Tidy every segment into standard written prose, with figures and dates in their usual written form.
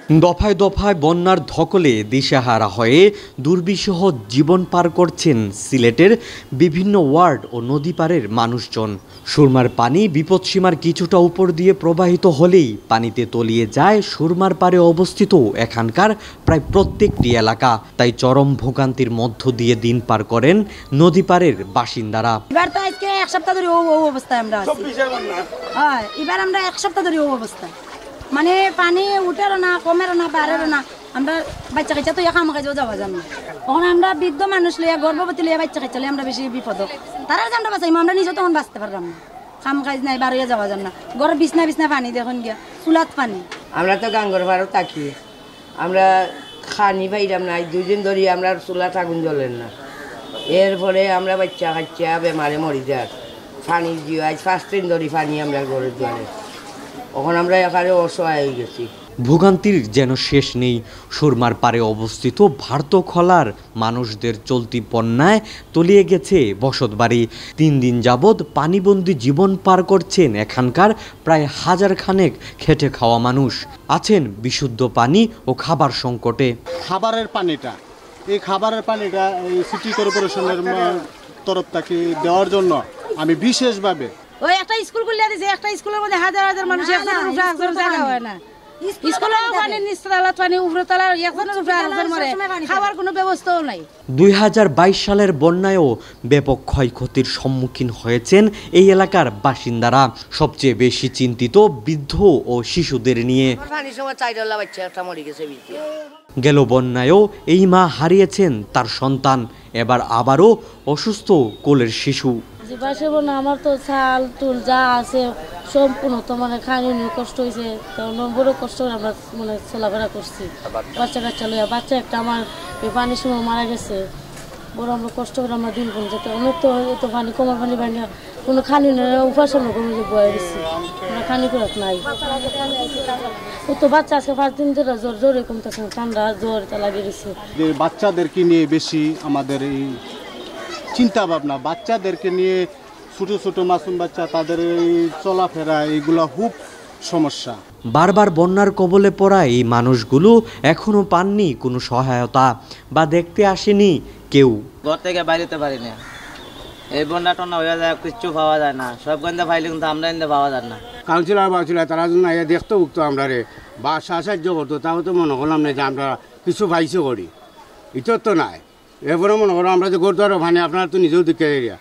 দফায় দফায় বন্যার ধকলে দিশেহারা হয়ে দুর্বিষহ জীবন পার করছেন সিলেটের বিভিন্ন ওয়ার্ড ও নদী পাড়ের মানুষজন। সুরমার পানি বিপদসীমার কিছুটা উপর দিয়ে প্রবাহিত হলেই পানিতে তলিয়ে যায় সুরমার পাড়ে অবস্থিত এখানকার প্রায় প্রত্যেকটি এলাকা। তাই চরম ভোগান্তির মধ্য দিয়ে দিন পার করেন নদী পাড়ের বাসিন্দারা। এবার তো আজকে এক সপ্তাহ ধরে অবস্থায় আমরা আছি। এবার আমরা এক সপ্তাহ ধরে অবস্থা, মানে পানি উঠেরও না, কমেরও না, বাড়েরও না। আমরা বাচ্চা কাচ্চা তো খাম কাজেও যাওয়া যান না। তখন আমরা বৃদ্ধ মানুষ লইয়া, গর্ভবতী লইয়া বাচ্চা কাচ্চা লইয়া আমরা বেশি বিপদ। তারা আমরা বাঁচাইম, আমরা নিজে তখন বাঁচতে পারলাম না। খাম কাজ নাই, বাড়িয়ে যাওয়া যান না। ঘর বিছনা বিছনা পানি দেখুন গিয়া, চুলাত পানি। আমরা তো গাঙ্গর ভাড়ও থাকি, আমরা খানি পাইলাম না। 2 দিন ধরে আমরা চুলা আগুন জ্বলেন না। এরপরে আমরা বাচ্চা কাচ্চা বেমারে মরি যার পানি দিয়ে আজ 5 দিন ধরে পানি আমরা ঘরে দুয়ারে। এখন আমরা এখানে অসহায় হয়ে গেছি। ভোগান্তির যেন শেষ নেই। সুরমার পাড়ে অবস্থিত ভারতখলার মানুষদের চলতি বন্যায় তলিয়ে গেছে বসতবাড়ি। 3 দিন যাবৎ পানিবন্দী জীবন পার করছেন এখানকার প্রায় 1000 খানেক খেটে খাওয়া মানুষ। আছেন বিশুদ্ধ পানি ও খাবার সংকটে। খাবারের পানিটা, এই খাবারের পানিটা সিটি কর্পোরেশনের তরফ থেকে দেওয়ার জন্য আমি বিশেষভাবে ওই একটা স্কুল খুলে দিয়েছে, একটা স্কুলের মধ্যে হাজার হাজার মানুষ, একজনের জায়গা হয় না। স্কুলেও পানি, নিচতলা পানি, উপরতলা, একজনের উপরে আরেকজন মরে, খাবার কোনো ব্যবস্থাও নাই। 2022 সালের বন্যায়ও ব্যাপক ক্ষয়ক্ষতির সম্মুখীন হয়েছেন এই এলাকার বাসিন্দারা। সবচেয়ে বেশি চিন্তিত বৃদ্ধ ও শিশুদের নিয়ে। গেল বন্যায়ও এই মা হারিয়েছেন তার সন্তান, এবার আবারও অসুস্থ কোলের শিশু। আমার তো চাল টুল যা আছে সম্পূর্ণ তো মানে খানি কষ্ট হয়েছে, বড় কষ্ট আমরা মানে চলাফেরা করছি। বাচ্চা কাচ্চা লইয়া, বাচ্চা একটা আমার পানির সময় মারা গেছে। বড় আমরা কষ্ট করে আমরা দিন কোন যেতে অনেক তো এত পানি, কমার পানি পানি কোনো খানি উপাসন কোনো যে বয়ে দিচ্ছি আমরা খানি করে নাই। ও তো বাচ্চা আজকে 5 দিন ধরে জ্বরে কমতেছে, ঠান্ডা জ্বর তা লাগিয়ে দিচ্ছে। বাচ্চাদেরকে নিয়ে বেশি আমাদের এই চিন্তা ভাবনা, বাচ্চাদেরকে নিয়ে ছোট ছোট মাসুম বাচ্চা, তাদের এই চলাফেরা এগুলো খুব সমস্যা। বারবার বন্যার কবলে পড়া এই মানুষগুলো এখনো পাননি কোনো সহায়তা বা দেখতে আসেনি কেউ। ঘর থেকে বাইরেতে পারি না, এই বন্যা টন্যা হয়ে যায়, কিচ্ছু পাওয়া যায় না। সব গন্ধে পাইলে কিন্তু আমরা এনে পাওয়া যায় না। কাউন্সিলর তারা জন্য দেখতে উঠতো আমরা রে বা সাহায্য করতো, তাও তো মনে করলাম না যে আমরা কিছু পাইছো করি, ইতর তো নাই। এরপরে মনে করো আমরা যে গোরদ্বারও পানি, আপনারা তো নিজেও দিকে এরিয়া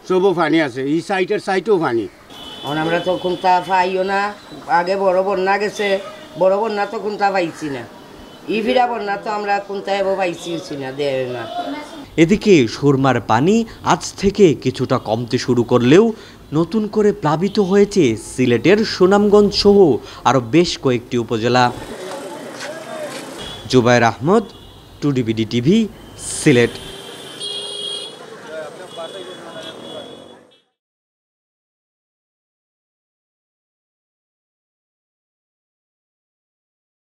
সবও পানি আছে, এই সাইটেও পানি। এখন আমরা তো কোনটা পাইও না। আগে বড় বন্যা গেছে, বড় বন্যা তো কোনটা পাইছি না। ইভিরা বন্যা তো আমরা কোনটা এবার পাইছি না, দেয় না। এদিকে সুরমার পানি আজ থেকে কিছুটা কমতে শুরু করলেও নতুন করে প্লাবিত হয়েছে সিলেটের সুনামগঞ্জ সহ আরও বেশ কয়েকটি উপজেলা। Zubair Ahmad, 2DBD TV, Sylhet.